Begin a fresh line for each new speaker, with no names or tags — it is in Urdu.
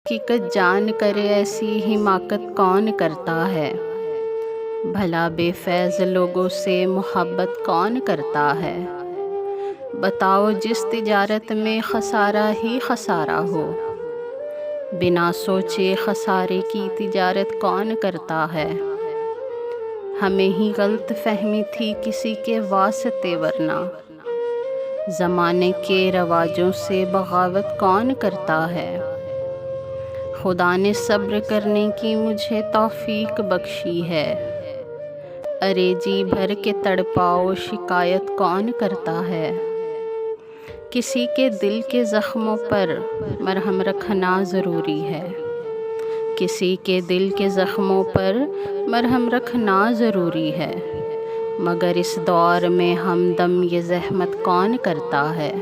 حقیقت جان کرے ایسی حماقت کون کرتا ہے؟ بھلا بے فیض لوگوں سے محبت کون کرتا ہے؟ بتاؤ جس تجارت میں خسارہ ہی خسارہ ہو، بنا سوچے خسارے کی تجارت کون کرتا ہے؟ ہمیں ہی غلط فہمی تھی کسی کے واسطے، ورنہ زمانے کے رواجوں سے بغاوت کون کرتا ہے؟ خدا نے صبر کرنے کی مجھے توفیق بخشی ہے، ارے جی بھر کے تڑپاؤ شکایت کون کرتا ہے؟ کسی کے دل کے زخموں پر مرہم رکھنا ضروری ہے، کسی کے دل کے زخموں پر مرہم رکھنا ضروری ہے، مگر اس دور میں ہمدم یہ زحمت کون کرتا ہے؟